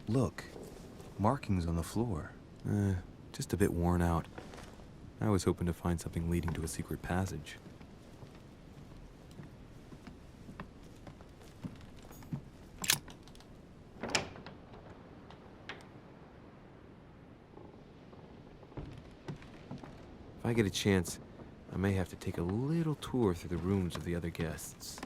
Look, markings on the floor. Just a bit worn out. I was hoping to find something leading to a secret passage. If I get a chance, I may have to take a little tour through the rooms of the other guests.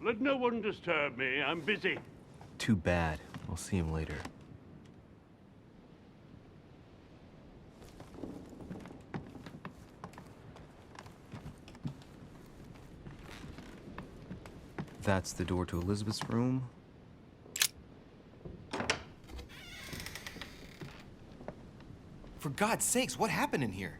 Let no one disturb me. I'm busy. Too bad. I'll see him later. That's the door to Elizabeth's room. For God's sakes, what happened in here?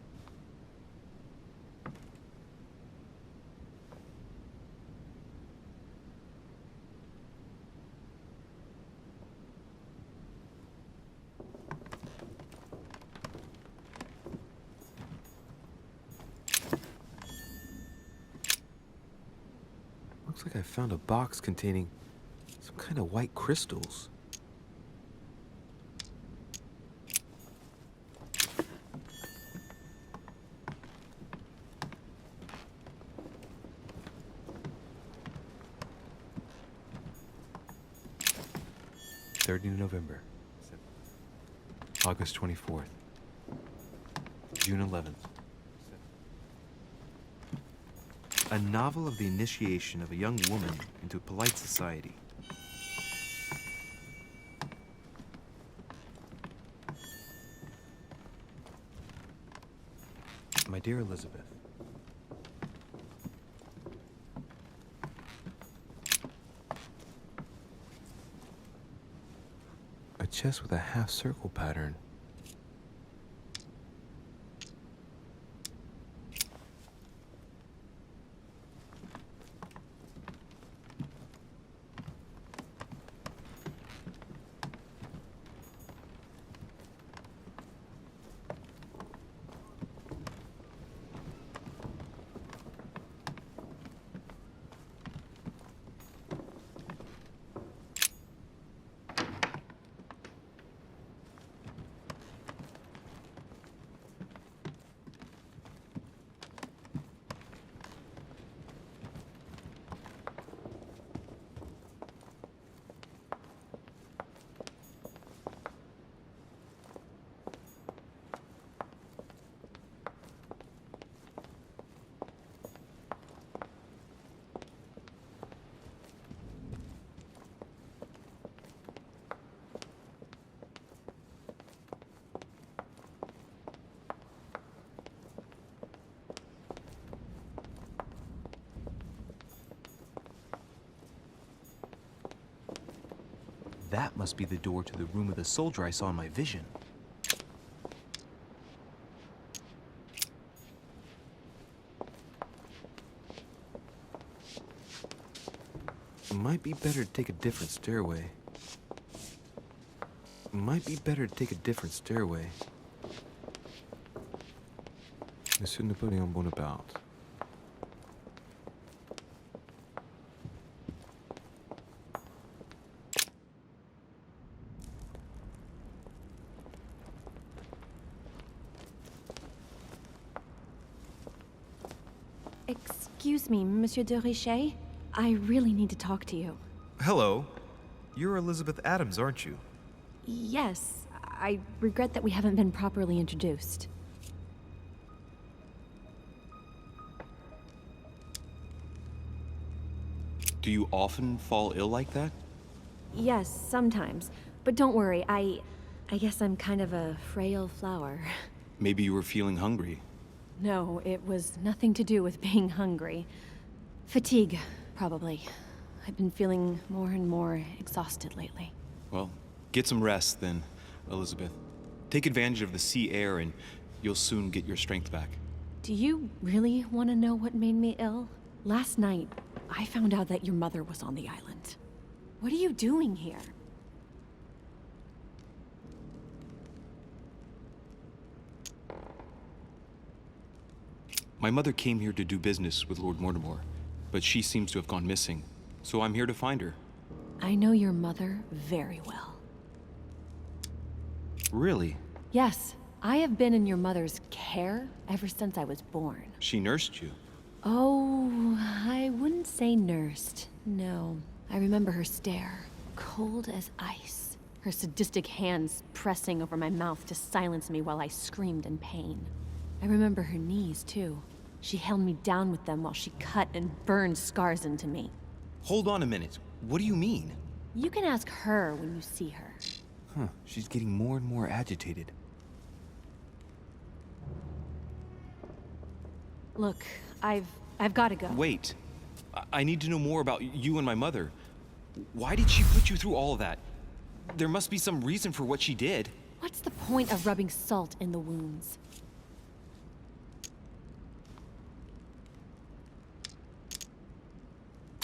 Looks like I found a box containing some kind of white crystals. November, August 24th, June 11th. A novel of the initiation of a young woman into polite society. My dear Elizabeth, a chest with a half-circle pattern. That must be the door to the room of the soldier I saw in my vision. Might be better to take a different stairway. Monsieur Napoleon Bonaparte. Excuse me, Monsieur de Richet? I really need to talk to you. Hello. You're Elizabeth Adams, aren't you? Yes, I regret that we haven't been properly introduced. Do you often fall ill like that? Yes, sometimes. But don't worry, I guess I'm kind of a frail flower. Maybe you were feeling hungry. No, it was nothing to do with being hungry. Fatigue, probably. I've been feeling more and more exhausted lately. Well, get some rest then, Elizabeth. Take advantage of the sea air and you'll soon get your strength back. Do you really want to know what made me ill? Last night, I found out that your mother was on the island. What are you doing here? My mother came here to do business with Lord Mortimer, but she seems to have gone missing, so I'm here to find her. I know your mother very well. Really? Yes, I have been in your mother's care ever since I was born. She nursed you? Oh, I wouldn't say nursed. No. I remember her stare, cold as ice. Her sadistic hands pressing over my mouth to silence me while I screamed in pain. I remember her knees, too. She held me down with them while she cut and burned scars into me. Hold on a minute. What do you mean? You can ask her when you see her. Huh, she's getting more and more agitated. Look, I've got to go. Wait. I need to know more about you and my mother. Why did she put you through all of that? There must be some reason for what she did. What's the point of rubbing salt in the wounds?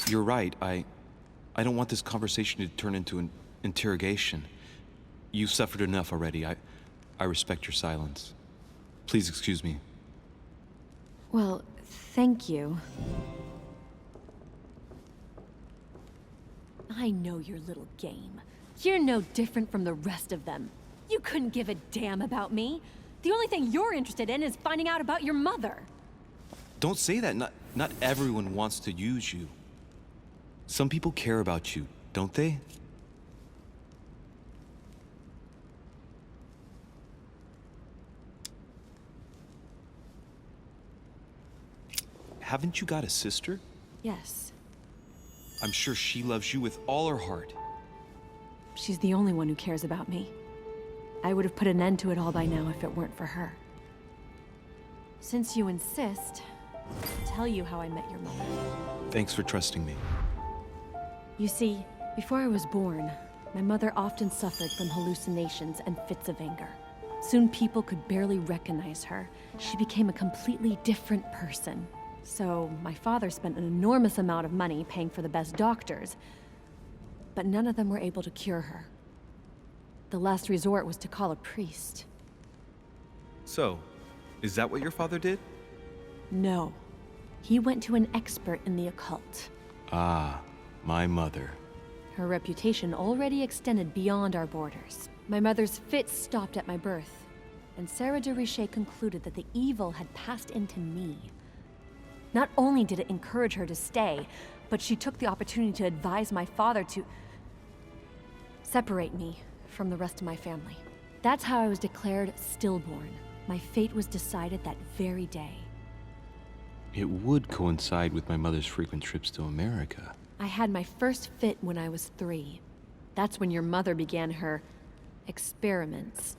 You're right. I don't want this conversation to turn into an interrogation. You've suffered enough already. I respect your silence. Please excuse me. Well, thank you. I know your little game. You're no different from the rest of them. You couldn't give a damn about me. The only thing you're interested in is finding out about your mother. Don't say that. Not everyone wants to use you. Some people care about you, don't they? Haven't you got a sister? Yes. I'm sure she loves you with all her heart. She's the only one who cares about me. I would have put an end to it all by now if it weren't for her. Since you insist, I'll tell you how I met your mother. Thanks for trusting me. You see, before I was born, my mother often suffered from hallucinations and fits of anger. Soon people could barely recognize her. She became a completely different person. So my father spent an enormous amount of money paying for the best doctors, but none of them were able to cure her. The last resort was to call a priest. So, is that what your father did? No. He went to an expert in the occult. Ah, my mother. Her reputation already extended beyond our borders. My mother's fits stopped at my birth, and Sarah de Richet concluded that the evil had passed into me. Not only did it encourage her to stay, but she took the opportunity to advise my father to separate me from the rest of my family. That's how I was declared stillborn. My fate was decided that very day. It would coincide with my mother's frequent trips to America. I had my first fit when I was 3. That's when your mother began her experiments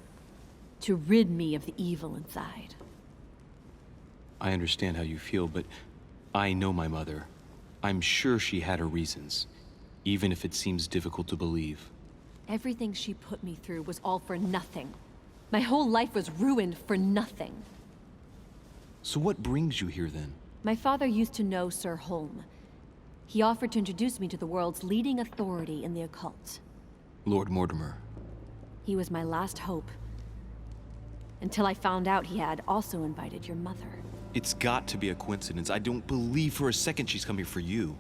to rid me of the evil inside. I understand how you feel, but I know my mother. I'm sure she had her reasons, even if it seems difficult to believe. Everything she put me through was all for nothing. My whole life was ruined for nothing. So what brings you here then? My father used to know Sir Holm. He offered to introduce me to the world's leading authority in the occult. Lord Mortimer. He was my last hope. Until I found out he had also invited your mother. It's got to be a coincidence. I don't believe for a second she's coming for you.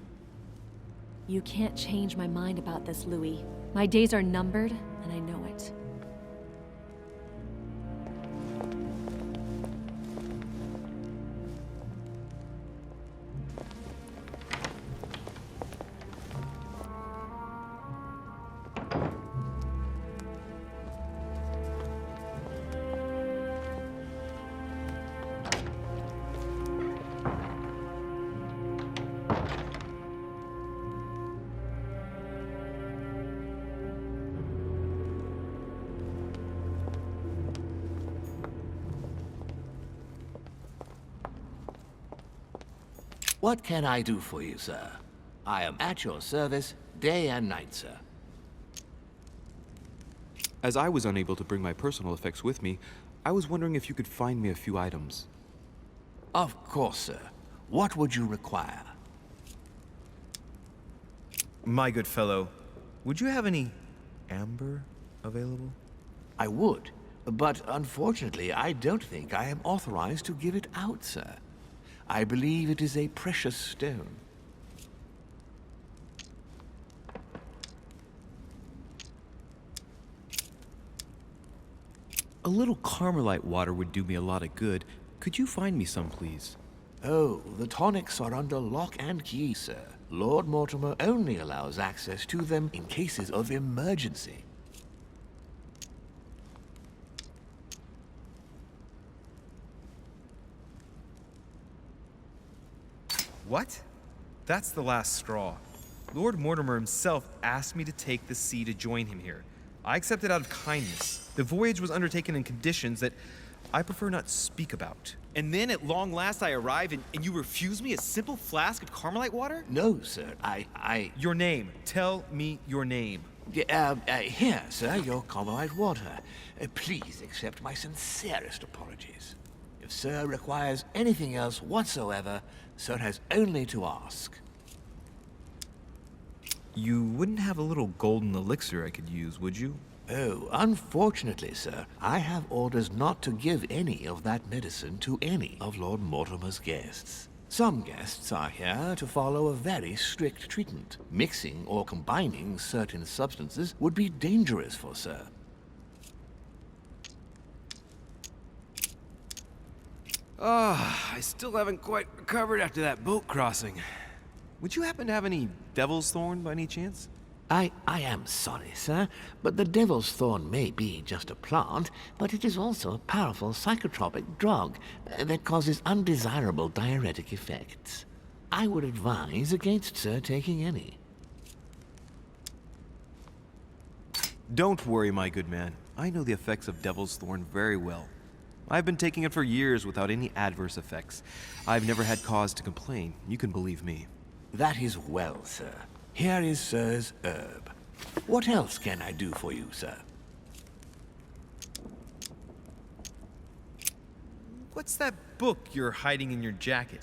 You can't change my mind about this, Louis. My days are numbered, and I know it. What can I do for you, sir? I am at your service, day and night, sir. As I was unable to bring my personal effects with me, I was wondering if you could find me a few items. Of course, sir. What would you require? My good fellow, would you have any amber available? I would, but unfortunately, I don't think I am authorized to give it out, sir. I believe it is a precious stone. A little Carmelite water would do me a lot of good. Could you find me some, please? Oh, the tonics are under lock and key, sir. Lord Mortimer only allows access to them in cases of emergency. What? That's the last straw. Lord Mortimer himself asked me to take the sea to join him here. I accepted out of kindness. The voyage was undertaken in conditions that I prefer not speak about. And then at long last I arrive and you refuse me a simple flask of Carmelite water? No, sir, Your name. Tell me your name. Here, sir, your Carmelite water. Please accept my sincerest apologies. If sir requires anything else whatsoever, sir has only to ask. You wouldn't have a little golden elixir I could use, would you? Oh, unfortunately, sir, I have orders not to give any of that medicine to any of Lord Mortimer's guests. Some guests are here to follow a very strict treatment. Mixing or combining certain substances would be dangerous for sir. I still haven't quite recovered after that boat crossing. Would you happen to have any devil's thorn by any chance? I am sorry, sir, but the devil's thorn may be just a plant, but it is also a powerful psychotropic drug that causes undesirable diuretic effects. I would advise against sir taking any. Don't worry, my good man. I know the effects of devil's thorn very well. I've been taking it for years without any adverse effects. I've never had cause to complain. You can believe me. That is well, sir. Here is sir's herb. What else can I do for you, sir? What's that book you're hiding in your jacket?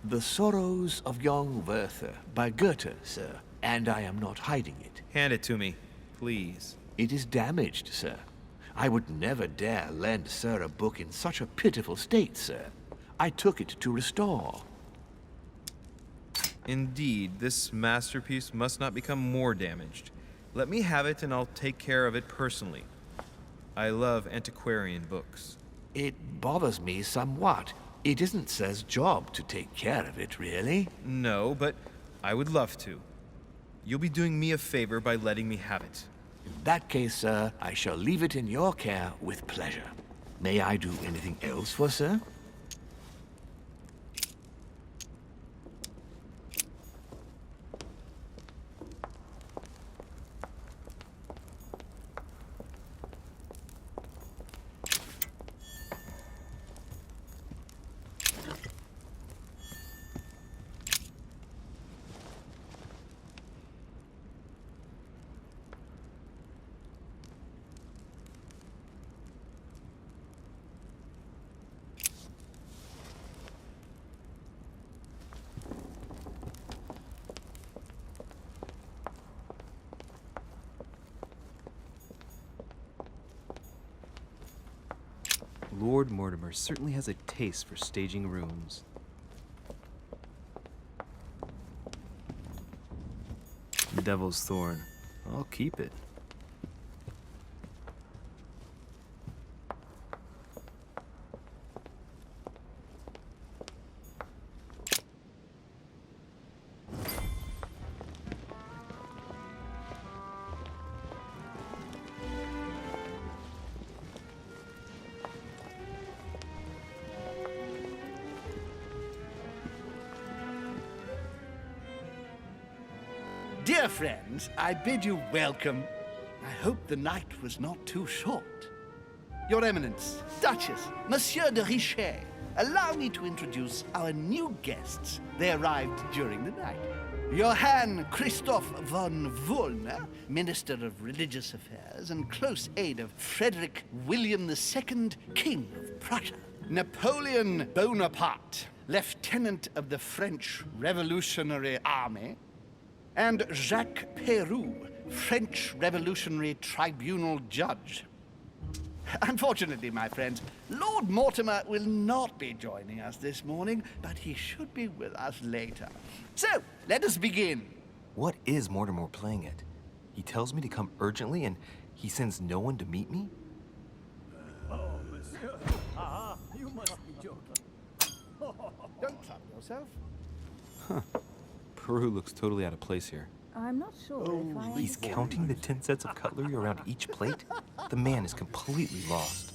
The Sorrows of Young Werther by Goethe, sir. And I am not hiding it. Hand it to me, please. It is damaged, sir. I would never dare lend sir a book in such a pitiful state, sir. I took it to restore. Indeed, this masterpiece must not become more damaged. Let me have it and I'll take care of it personally. I love antiquarian books. It bothers me somewhat. It isn't sir's job to take care of it, really. No, but I would love to. You'll be doing me a favor by letting me have it. In that case, sir, I shall leave it in your care with pleasure. May I do anything else for sir? Lord Mortimer certainly has a taste for staging rooms. Devil's Thorn. I'll keep it. Dear friends, I bid you welcome. I hope the night was not too short. Your Eminence, Duchess, Monsieur de Richet, allow me to introduce our new guests. They arrived during the night. Johann Christoph von Wollner, Minister of Religious Affairs and close aide of Frederick William II, King of Prussia. Napoleon Bonaparte, Lieutenant of the French Revolutionary Army, and Jacques Peroux, French Revolutionary Tribunal Judge. Unfortunately, my friends, Lord Mortimer will not be joining us this morning, but he should be with us later. So, let us begin. What is Mortimer playing at? He tells me to come urgently and he sends no one to meet me? Don't trouble yourself. Peru looks totally out of place here. I'm not sure if I... He's counting the 10 sets of cutlery around each plate? The man is completely lost.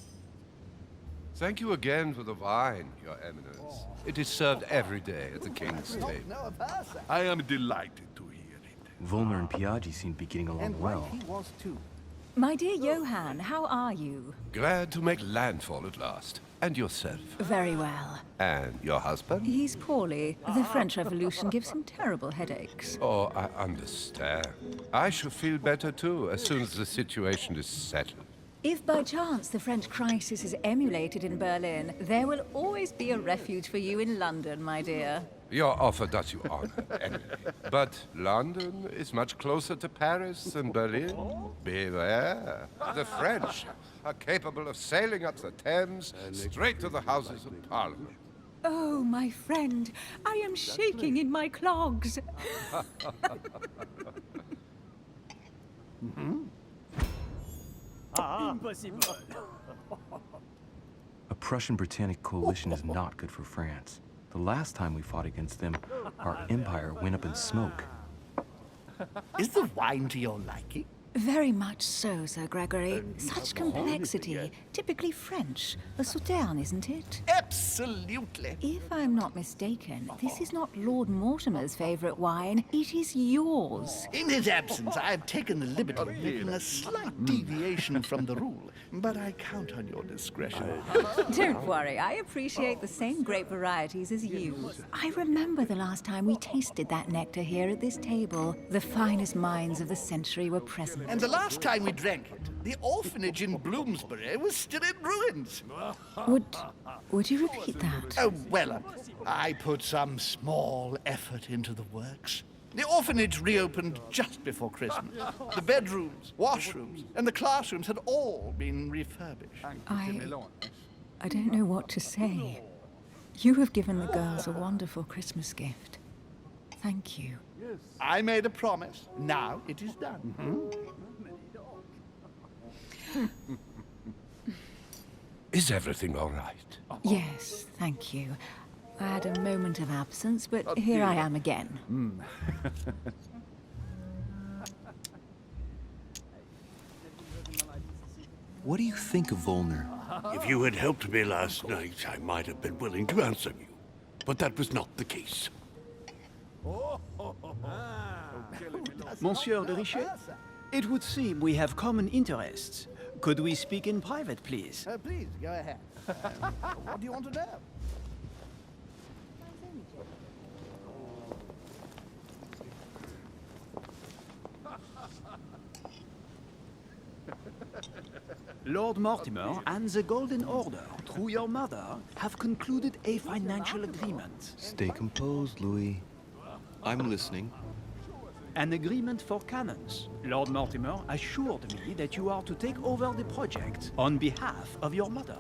Thank you again for the wine, Your Eminence. It is served every day at the King's table. No, of her, sir. I am delighted to hear it. Volner and Piaggi seem to be getting along And well. right he was too. My dear Johann, how are you? Glad to make landfall at last. And yourself. Very well. And your husband? He's poorly. The French Revolution gives him terrible headaches. Oh, I understand. I shall feel better too, as soon as the situation is settled. If by chance the French crisis is emulated in Berlin, there will always be a refuge for you in London, my dear. Your offer does you honor, Emily. But London is much closer to Paris than Berlin. Beware. The French are capable of sailing up the Thames straight to the Houses of Parliament. Oh, my friend, I am shaking in my clogs. A Prussian-Britannic coalition is not good for France. The last time we fought against them, our empire went up in smoke. Is the wine to your liking? Very much so, Sir Gregory. Such complexity. Typically French. A Sauterne, isn't it? Absolutely. If I'm not mistaken, this is not Lord Mortimer's favorite wine. It is yours. In his absence, I have taken the liberty of making a slight deviation from the rule, but I count on your discretion. Don't worry, I appreciate the same grape varieties as you. I remember the last time we tasted that nectar here at this table. The finest minds of the century were present. And the last time we drank it, the orphanage in Bloomsbury was still in ruins. Would you repeat that? Oh, well, I put some small effort into the works. The orphanage reopened just before Christmas. The bedrooms, washrooms, and the classrooms had all been refurbished. I don't know what to say. You have given the girls a wonderful Christmas gift. Thank you. I made a promise. Now it is done. Is everything all right? Yes, thank you. I had a moment of absence, but here I am again. What do you think of Volner? If you had helped me last night, I might have been willing to answer you. But that was not the case. Monsieur de Richet, it would seem we have common interests. Could we speak in private, please? Please, go ahead. What do you want to know? Lord Mortimer and the Golden Order, through your mother, have concluded a financial agreement. Stay composed, Louis. I'm listening. An agreement for cannons. Lord Mortimer assured me that you are to take over the project on behalf of your mother.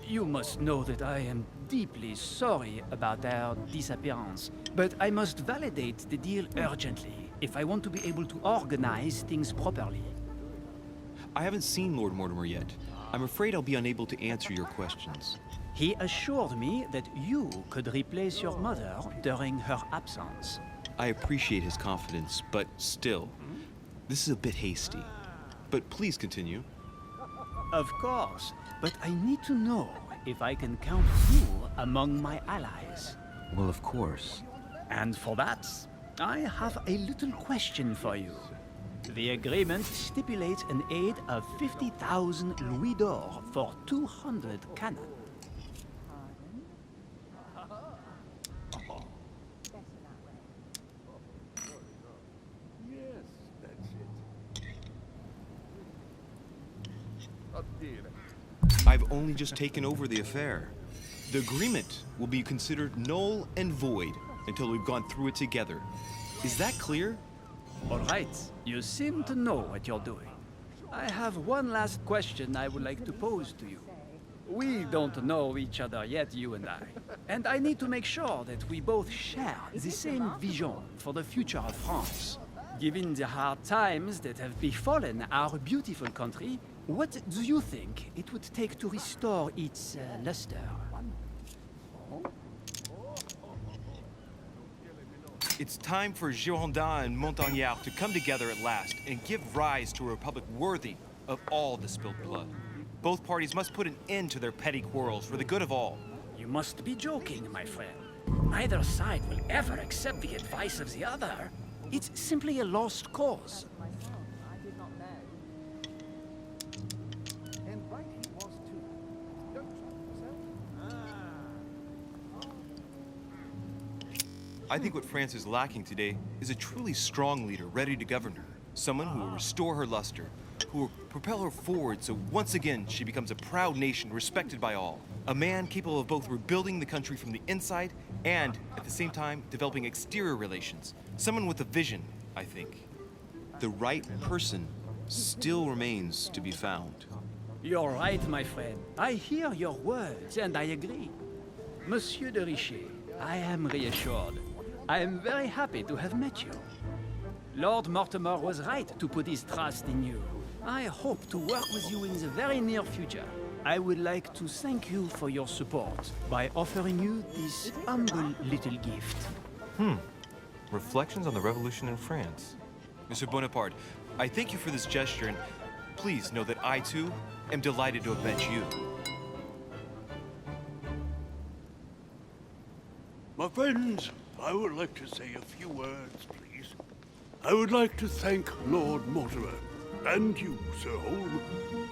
You must know that I am deeply sorry about their disappearance, but I must validate the deal urgently if I want to be able to organize things properly. I haven't seen Lord Mortimer yet. I'm afraid I'll be unable to answer your questions. He assured me that you could replace your mother during her absence. I appreciate his confidence, but still, this is a bit hasty. But please continue. Of course, but I need to know if I can count you among my allies. Well, of course. And for that, I have a little question for you. The agreement stipulates an aid of 50,000 louis d'or for 200 cannon. I've only just taken over the affair. The agreement will be considered null and void until we've gone through it together. Is that clear? All right, you seem to know what you're doing. I have one last question I would like to pose to you. We don't know each other yet, you and I. And I need to make sure that we both share the same vision for the future of France. Given the hard times that have befallen our beautiful country, what do you think it would take to restore its luster? It's time for Girondin and Montagnard to come together at last and give rise to a republic worthy of all the spilled blood. Both parties must put an end to their petty quarrels for the good of all. You must be joking, my friend. Neither side will ever accept the advice of the other. It's simply a lost cause. I think what France is lacking today is a truly strong leader ready to govern her. Someone who will restore her luster, who will propel her forward so once again she becomes a proud nation respected by all. A man capable of both rebuilding the country from the inside and, at the same time, developing exterior relations. Someone with a vision, I think. The right person still remains to be found. You're right, my friend. I hear your words, and I agree. Monsieur de Richet, I am reassured. I am very happy to have met you. Lord Mortimer was right to put his trust in you. I hope to work with you in the very near future. I would like to thank you for your support by offering you this humble little gift. Reflections on the Revolution in France. Mr. Bonaparte, I thank you for this gesture, and please know that I, too, am delighted to have met you. My friends, I would like to say a few words, please. I would like to thank Lord Mortimer, and you, Sir Holm,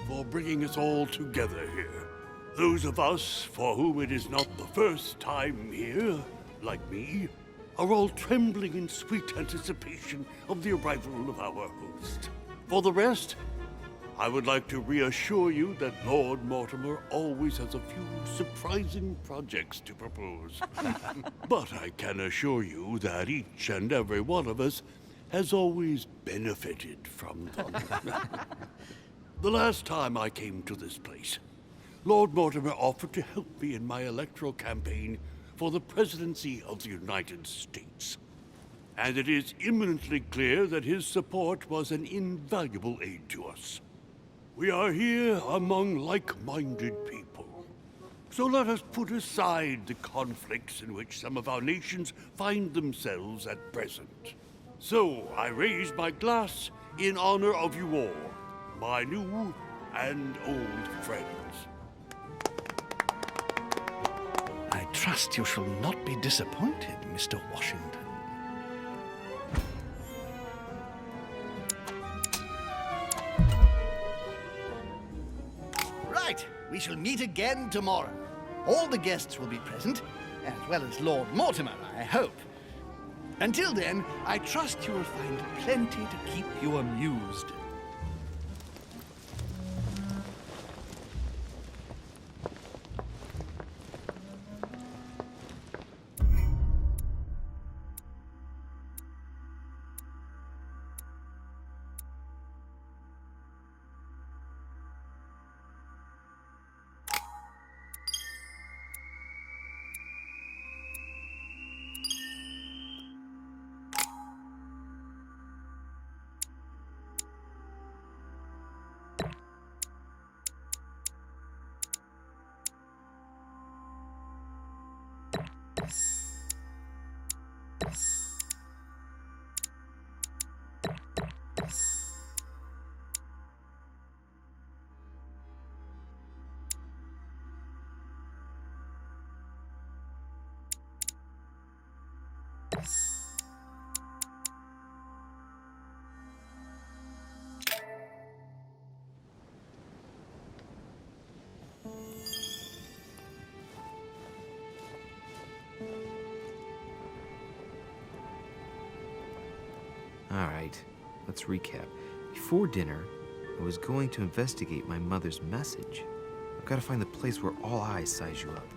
for bringing us all together here. Those of us for whom it is not the first time here, like me, are all trembling in sweet anticipation of the arrival of our host. For the rest, I would like to reassure you that Lord Mortimer always has a few surprising projects to propose. But I can assure you that each and every one of us has always benefited from them. The last time I came to this place, Lord Mortimer offered to help me in my electoral campaign for the presidency of the United States. And it is imminently clear that his support was an invaluable aid to us. We are here among like-minded people. So let us put aside the conflicts in which some of our nations find themselves at present. So I raise my glass in honor of you all, my new and old friends. I trust you shall not be disappointed, Mr. Washington. Right, we shall meet again tomorrow. All the guests will be present, as well as Lord Mortimer, I hope. Until then, I trust you will find plenty to keep you amused. Alright, let's recap. Before dinner, I was going to investigate my mother's message. I've got to find the place where all eyes size you up.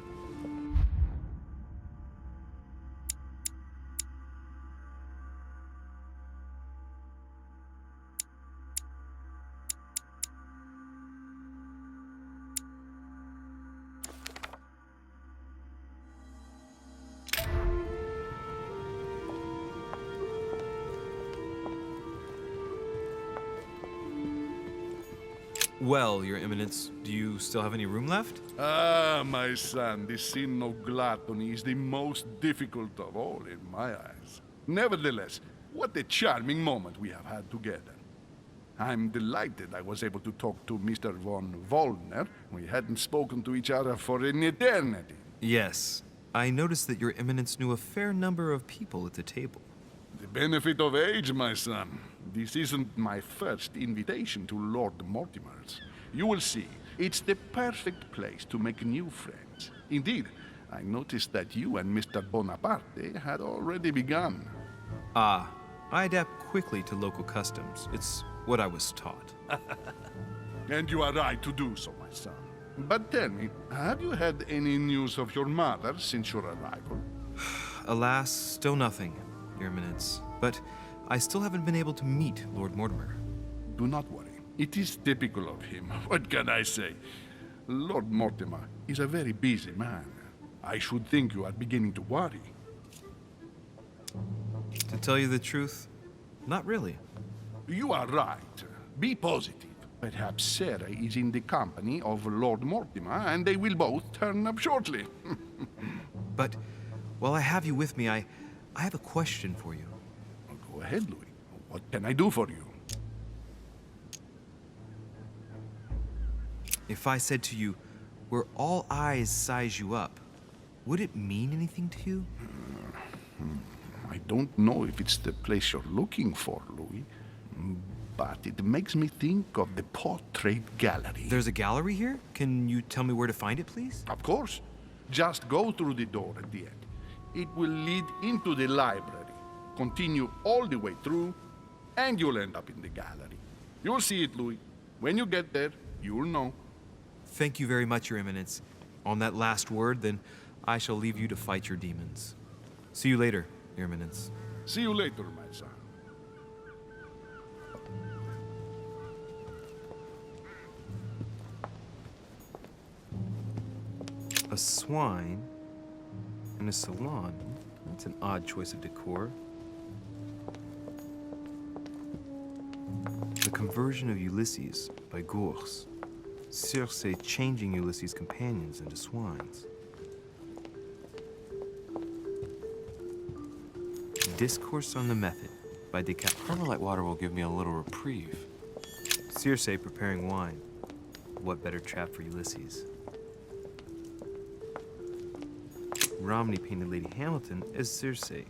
Well, Your Eminence, do you still have any room left? Ah, my son, the sin of gluttony is the most difficult of all in my eyes. Nevertheless, what a charming moment we have had together. I'm delighted I was able to talk to Mr. von Wollner. We hadn't spoken to each other for an eternity. Yes. I noticed that Your Eminence knew a fair number of people at the table. The benefit of age, my son. This isn't my first invitation to Lord Mortimer's. You will see, it's the perfect place to make new friends. Indeed, I noticed that you and Mr. Bonaparte had already begun. Ah, I adapt quickly to local customs. It's what I was taught. And you are right to do so, my son. But tell me, have you had any news of your mother since your arrival? Alas, still nothing, Your Eminence. But I still haven't been able to meet Lord Mortimer. Do not worry. It is typical of him. What can I say? Lord Mortimer is a very busy man. I should think you are beginning to worry. To tell you the truth, not really. You are right. Be positive. Perhaps Sarah is in the company of Lord Mortimer, and they will both turn up shortly. But while I have you with me, I have a question for you. Go ahead, Louis. What can I do for you? If I said to you, where all eyes size you up, would it mean anything to you? I don't know if it's the place you're looking for, Louis, but it makes me think of the portrait gallery. There's a gallery here? Can you tell me where to find it, please? Of course. Just go through the door at the end. It will lead into the library. Continue all the way through, and you'll end up in the gallery. You'll see it, Louis. When you get there, you'll know. Thank you very much, Your Eminence. On that last word, then, I shall leave you to fight your demons. See you later, Your Eminence. See you later, my son. A swine in a salon. That's an odd choice of decor. The Conversion of Ulysses by Gurs. Circe changing Ulysses' companions into swines. Discourse on the Method by Descartes. Carmelite water will give me a little reprieve. Circe preparing wine. What better trap for Ulysses? Romney painted Lady Hamilton as Circe,